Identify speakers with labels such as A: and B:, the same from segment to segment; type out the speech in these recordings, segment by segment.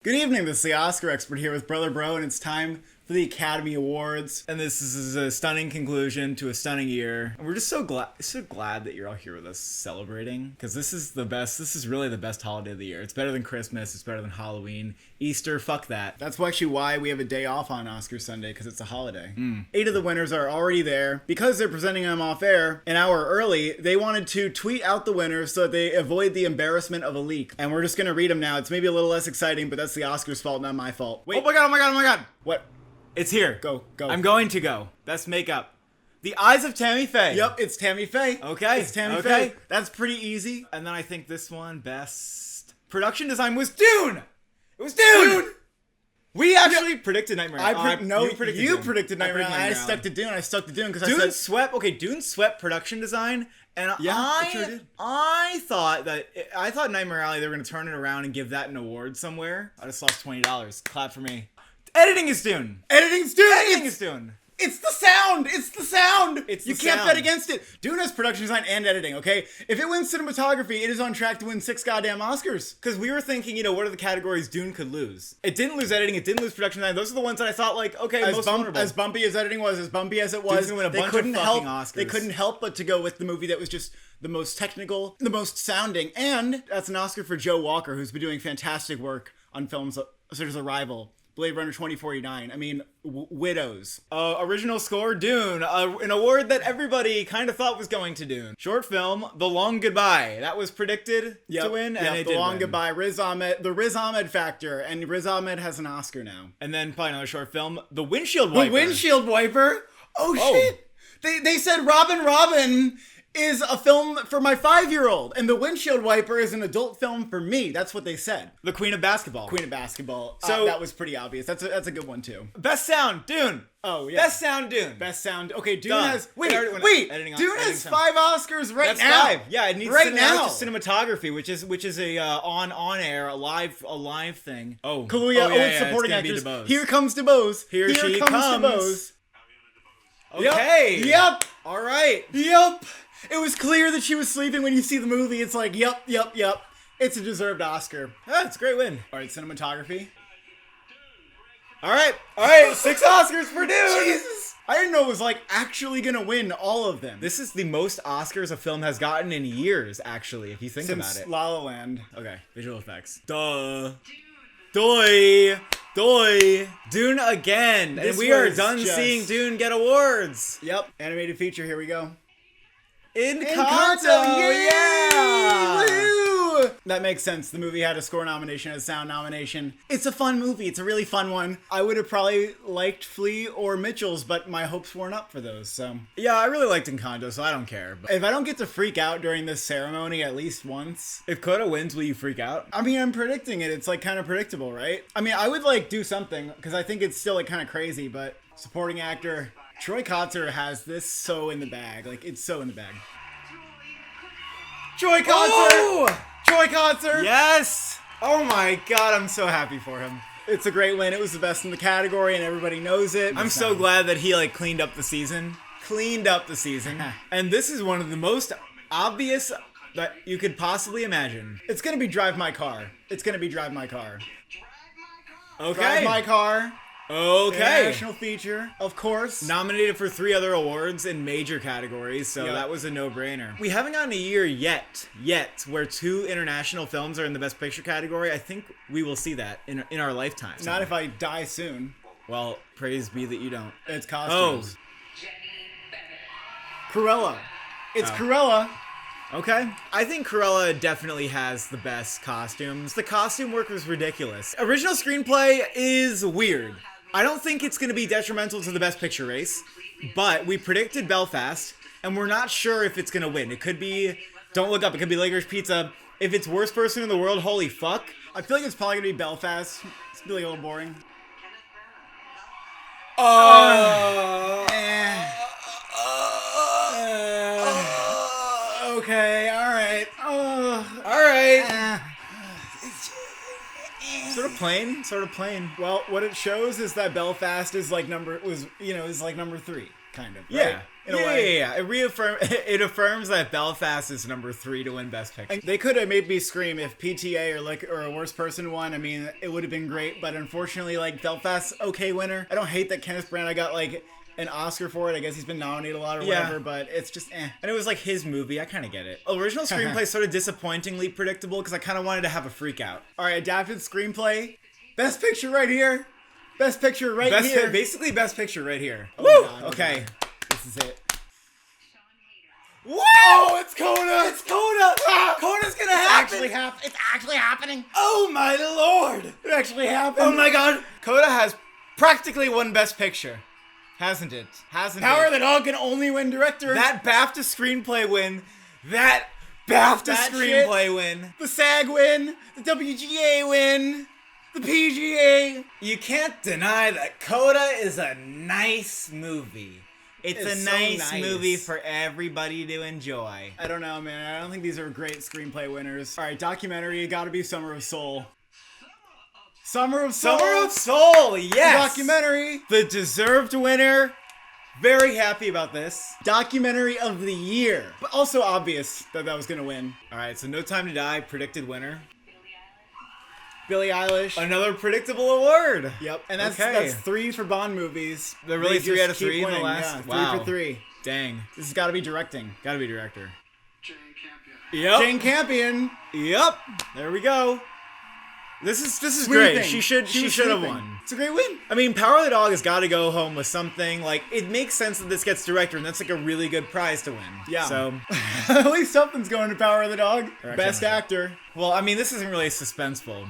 A: Good evening, this is the Oscar expert here with Brother Bro, and it's time for the Academy Awards. And this is a stunning conclusion to a stunning year. And we're just so glad that you're all here with us celebrating, because this is really the best holiday of the year. It's better than Christmas, it's better than Halloween, Easter, fuck that. That's actually why we have a day off on Oscar Sunday, because it's a holiday. 8 of the winners are already there. Because they're presenting them off air an hour early, they wanted to tweet out the winners so that they avoid the embarrassment of a leak. And we're just gonna read them now. It's maybe a little less exciting, but that's the Oscars' fault, not my fault. Wait. Oh my god. What? It's here. Go. I'm going to go. Best makeup. The Eyes of Tammy Faye. Yep, it's Tammy Faye. Okay. It's Tammy Faye. That's pretty easy. And then I think this one, best production design, was Dune! It was Dune! We actually predicted Nightmare Alley. You predicted Nightmare Alley. I stuck to Dune because I said... Dune swept production design. And I thought Nightmare Alley, they were going to turn it around and give that an award somewhere. I just lost $20. Clap for me. Editing is Dune. It's the sound. You can't bet against it. Dune has production design and editing, okay? If it wins cinematography, it is on track to win 6 goddamn Oscars. Because we were thinking, what are the categories Dune could lose? It didn't lose editing. It didn't lose production design. Those are the ones that I thought, most vulnerable. As bumpy as editing was, as bumpy as it was, Dune's gonna win a bunch of fucking Oscars. They couldn't help but to go with the movie that was just the most technical, the most sounding. And that's an Oscar for Joe Walker, who's been doing fantastic work on films such as Arrival, Blade Runner 2049. I mean, Widows. Original score, Dune. An award that everybody kind of thought was going to Dune. Short film, The Long Goodbye. That was predicted to win, and it did The Long Goodbye. Riz Ahmed, the Riz Ahmed factor, and Riz Ahmed has an Oscar now. And then probably another short film, The Windshield Wiper. Oh shit! They said Robin is a film for my 5-year-old, and The Windshield Wiper is an adult film for me. That's what they said. The Queen of Basketball. So that was pretty obvious. That's a good one too. Best sound, Dune. Oh yeah. Best sound, Dune. Okay, Dune has Dune has 5 Oscars now. That's 5. Yeah, it needs cinematography, which is a on air a live thing. Oh, Kaluuya. It's supporting actors. Here comes DeBose. Here she comes DeBose. Okay. Yep. All right. Yep. It was clear that she was sleeping when you see the movie. It's like, yep. It's a deserved Oscar. It's a great win. All right, cinematography. All right. 6 Oscars for Dune. Jesus. I didn't know it was actually gonna win all of them. This is the most Oscars a film has gotten in years, actually, if you think about it. Since La La Land. Okay, visual effects. Duh. Dune again. And we are done seeing Dune get awards. Yep. Animated feature, here we go. Encanto! Yeah! Woo! That makes sense. The movie had a score nomination, a sound nomination. It's a fun movie. It's a really fun one. I would have probably liked Flea or Mitchell's, but my hopes weren't up for those, so. Yeah, I really liked Encanto, so I don't care. But if I don't get to freak out during this ceremony at least once, if Coda wins, will you freak out? I mean, I'm predicting it. It's kind of predictable, right? I mean, I would do something, because I think it's still kind of crazy, but supporting actor Troy Kotsur has this so in the bag. It's so in the bag. Troy Kotsur! Oh! Troy Kotsur! Yes! Oh my god, I'm so happy for him. It's a great win. It was the best in the category, and everybody knows it. I'm so glad that he, cleaned up the season. And this is one of the most obvious that you could possibly imagine. It's gonna be Drive My Car. Okay. Drive My Car. Okay. International feature, of course. Nominated for 3 other awards in major categories, so that was a no-brainer. We haven't gotten a year yet, where 2 international films are in the Best Picture category. I think we will see that in our lifetime. Not if I die soon. Well, praise be that you don't. It's costumes. Oh. Cruella. It's Cruella. Okay. I think Cruella definitely has the best costumes. The costume work was ridiculous. Original screenplay is weird. I don't think it's going to be detrimental to the Best Picture race, but we predicted Belfast, and we're not sure if it's going to win. It could be, don't look up, it could be Licorice Pizza. If it's Worst Person in the World, holy fuck. I feel like it's probably going to be Belfast. It's going to be a little boring. Okay, alright. Alright. Sort of plain. Well, what it shows is that Belfast is number 3. kind of.
B: Yeah.
A: Right? In a way.
B: Yeah. It affirms that Belfast is number 3 to win Best Picture.
A: They could have made me scream if PTA or a worse person won. I mean, it would have been great, but unfortunately, like, Belfast's okay winner. I don't hate that Kenneth Branagh got like an Oscar for it. I guess he's been nominated a lot or whatever, but it's just eh.
B: And it was like his movie. I kind of get it. Original screenplay sort of disappointingly predictable because I kind of wanted to have a freak out.
A: All right, adapted screenplay, Best Picture right here. Best Picture right here.
B: Basically, Best Picture right here.
A: Oh
B: Woo!
A: God,
B: okay.
A: This is it.
B: Whoa!
A: Oh, it's Coda!
B: It's Coda!
A: Ah!
B: Coda's gonna happen!
A: It's actually happening!
B: Oh my lord!
A: It actually happened!
B: Oh my god! Coda has practically won Best Picture. Hasn't it?
A: Power of the Dog can only win director.
B: That BAFTA screenplay win. That BAFTA screenplay win.
A: The SAG win. The WGA win. The PGA.
B: You can't deny that Coda is a nice movie. It's a nice movie for everybody to enjoy.
A: I don't know, man. I don't think these are great screenplay winners. All right, documentary. It gotta be Summer of Soul. Summer of Soul,
B: yes!
A: Documentary.
B: The deserved winner. Very happy about this.
A: Documentary of the year. But also obvious that was gonna win.
B: Alright, so No Time to Die, predicted winner.
A: Billie Eilish.
B: Another predictable award.
A: Yep, and that's 3 for Bond movies.
B: They're really
A: They
B: 3
A: just
B: out of 3
A: keep
B: in the
A: winning.
B: last?
A: Yeah, 3 for 3.
B: Dang.
A: This has gotta be directing.
B: Gotta be director.
C: Jane Campion.
B: Yep.
A: Jane Campion.
B: Yep. There we go. This is
A: Sweeping.
B: great. She should have won.
A: It's a great win.
B: I mean, Power of the Dog has got to go home with something. Like, it makes sense that this gets director, and that's like a really good prize to win.
A: Yeah.
B: So,
A: at least something's going to Power of the Dog.
B: Or
A: Best
B: actually,
A: actor.
B: well, I mean, this isn't really suspenseful.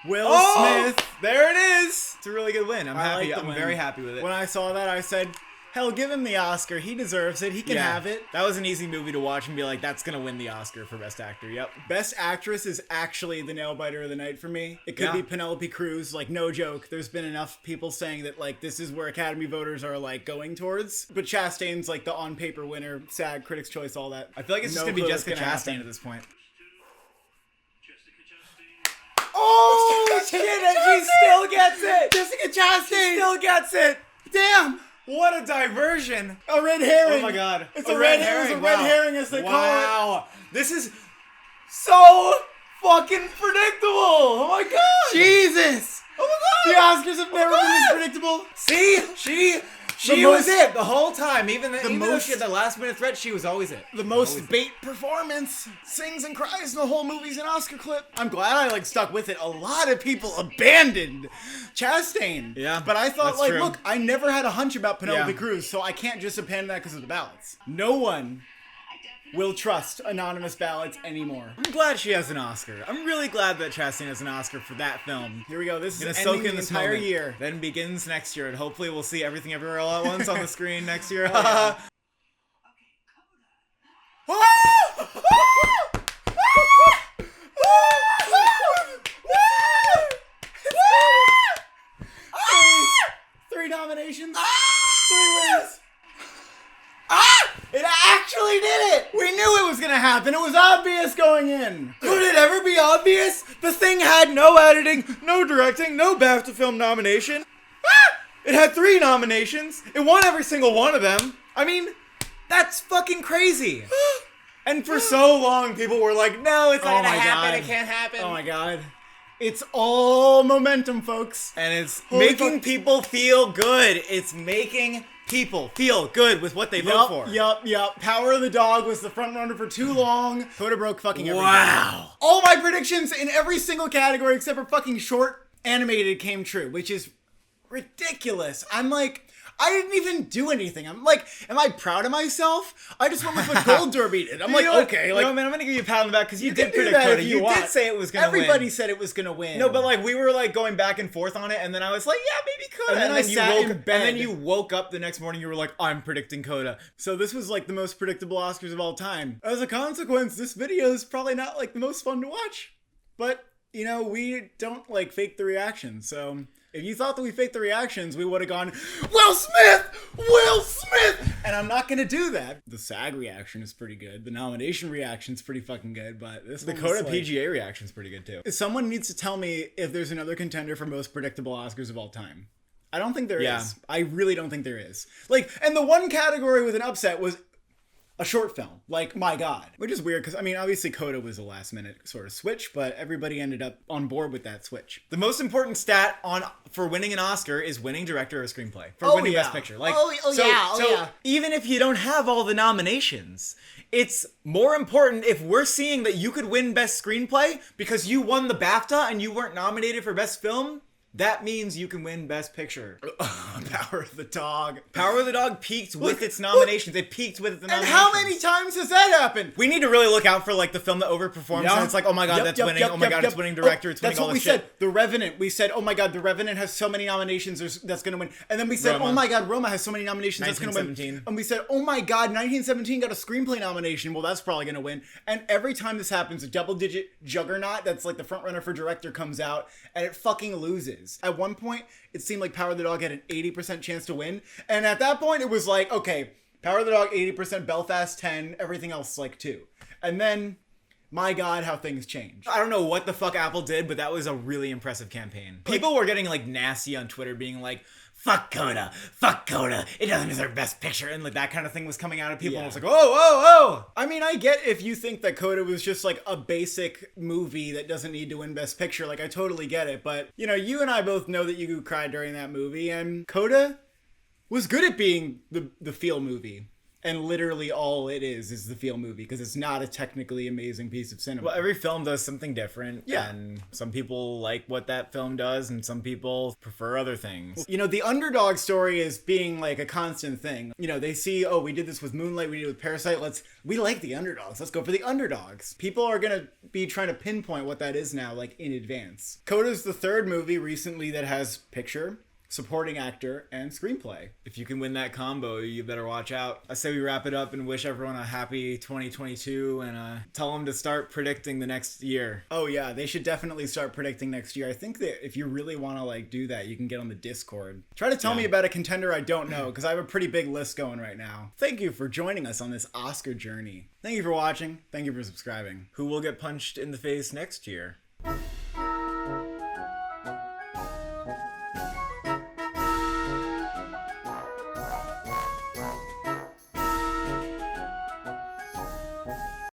A: Will
B: Oh,
A: Smith.
B: there it is. It's a really good win. I'm
A: I
B: happy.
A: like the
B: I'm
A: win.
B: very happy with it.
A: When I saw that, I said, hell, give him the Oscar. He deserves it. He can have it.
B: That was an easy movie to watch and be like, that's gonna win the Oscar for Best Actor. Yep.
A: Best Actress is actually the nail-biter of the night for me. It could be Penelope Cruz, like, no joke. There's been enough people saying that, like, this is where Academy voters are, like, going towards. But Chastain's, like, the on-paper winner, SAG, Critics' Choice, all that.
B: I feel like it's just gonna be Jessica Chastain at this point.
A: Oh,
B: shit! She still gets it!
A: Jessica Chastain!
B: Still gets it!
A: Damn!
B: What a diversion!
A: A red herring!
B: Oh my god.
A: It's a red herring! It's a red herring, as they call it!
B: Wow! This is so fucking predictable! Oh my god!
A: Jesus!
B: Oh my god!
A: The Oscars have never been this predictable!
B: See? She was it the whole time. Even though she had the last minute threat, she was always it.
A: The most bait performance. Sings and cries, and the whole movie's an Oscar clip. I'm glad I, like, stuck with it. A lot of people abandoned Chastain.
B: Yeah,
A: But I thought,
B: that's
A: like,
B: true.
A: look, I never had a hunch about Penelope
B: Yeah.
A: Cruz, so I can't just abandon that because of the ballots. No one will trust anonymous ballots anymore.
B: I'm glad she has an Oscar. I'm really glad that Chastain has an Oscar for that film.
A: Here we go. This
B: Gonna
A: is
B: soak
A: ending
B: in
A: the
B: this
A: entire
B: moment.
A: year.
B: Then begins next year, and hopefully we'll see Everything Everywhere All at Once on the screen next year.
A: Yeah. Three nominations. 3 wins. It actually did it! We knew it was gonna happen. It was obvious going in.
B: Could it ever be obvious? The thing had no editing, no directing, no BAFTA film nomination. It had 3 nominations. It won every single one of them. I mean, that's fucking crazy. And for so long, people were like, no, it's not
A: Oh
B: gonna
A: my
B: happen.
A: God.
B: It can't happen.
A: Oh my god. It's all momentum, folks.
B: And it's
A: Holy
B: making
A: fuck.
B: people feel good. It's making people feel good with what they vote for.
A: Yup. Power of the Dog was the front runner for too long. Coda broke fucking everything.
B: Wow.
A: All my predictions in every single category except for fucking short animated came true, which is ridiculous. I'm like, I didn't even do anything. I'm like, am I proud of myself? I just went with what Gold Derby did. I'm like, okay, like,
B: man, I'm gonna give you a pat on the back because you did
A: can do
B: predict
A: that
B: Coda.
A: if
B: You
A: want.
B: did say it was gonna win.
A: Everybody said it was gonna win.
B: No, but like we were like going back and forth on it, and then I was like, yeah, maybe Coda.
A: And then I sat in bed.
B: And then you woke up the next morning. You were like, I'm predicting Coda.
A: So this was like the most predictable Oscars of all time. As a consequence, this video is probably not like the most fun to watch. But, you know, we don't like fake the reactions. So if you thought that we faked the reactions, we would have gone, Will Smith! Will Smith! And I'm not gonna do that. The SAG reaction is pretty good. The nomination reaction is pretty fucking good. But this
B: The
A: one's
B: Coda
A: like,
B: PGA reaction's pretty good too.
A: someone needs to tell me if there's another contender for most predictable Oscars of all time. I don't think there is.
B: Yeah.
A: I really don't think there is. Like, and the one category with an upset was a short film. Like, my God. Which is weird because, I mean, obviously Coda was a last minute sort of switch, but everybody ended up on board with that switch.
B: The most important stat for winning an Oscar is winning director or screenplay. For winning Best Picture. Like, so even if you don't have all the nominations, it's more important if we're seeing that you could win Best Screenplay because you won the BAFTA and you weren't nominated for Best Film. That means you can win Best Picture.
A: Power of the Dog.
B: Power of the Dog peaked with its nominations. It peaked with the nominations.
A: And how many times has that happened?
B: We need to really look out for like the film that overperforms. And it's like, oh my God, that's winning. Oh my God, it's winning director. It's winning all this shit.
A: That's what we said. The Revenant. We said, oh my God, The Revenant has so many nominations. That's going to win. And then we said,
B: Roma.
A: oh my God, Roma has so many nominations. That's going to win. And we said, oh my God, 1917 got a screenplay nomination. Well, that's probably going to win. And every time this happens, a double-digit juggernaut that's like the front runner for director comes out and it fucking loses. At one point, it seemed like Power of the Dog had an 80% chance to win. And at that point, it was like, okay, Power of the Dog, 80%, Belfast, 10, everything else, like 2. And then, my God, how things changed.
B: I don't know what the fuck Apple did, but that was a really impressive campaign. People were getting, like, nasty on Twitter, being like, fuck Coda, it doesn't deserve Best Picture, and like that kind of thing was coming out of people, and I was like, oh.
A: I mean, I get if you think that Coda was just like a basic movie that doesn't need to win Best Picture, like I totally get it, but you know, you and I both know that you cried during that movie, and Coda was good at being the feel movie. And literally all it is the feel movie, because it's not a technically amazing piece of cinema.
B: Well, every film does something different,
A: yeah.
B: And some people like what that film does, and some people prefer other things.
A: You know, the underdog story is being like a constant thing. You know, they see, oh, we did this with Moonlight, we did it with Parasite, we like the underdogs, let's go for the underdogs. People are gonna be trying to pinpoint what that is now, like in advance. Coda's the third movie recently that has picture, supporting actor, and screenplay.
B: If you can win that combo, you better watch out. I say we wrap it up and wish everyone a happy 2022 and tell them to start predicting the next year.
A: Oh yeah, they should definitely start predicting next year. I think that if you really want to like do that, you can get on the Discord. Try to tell me about a contender I don't know, because I have a pretty big list going right now. Thank you for joining us on this Oscar journey. Thank you for watching. Thank you for subscribing.
B: Who will get punched in the face next year?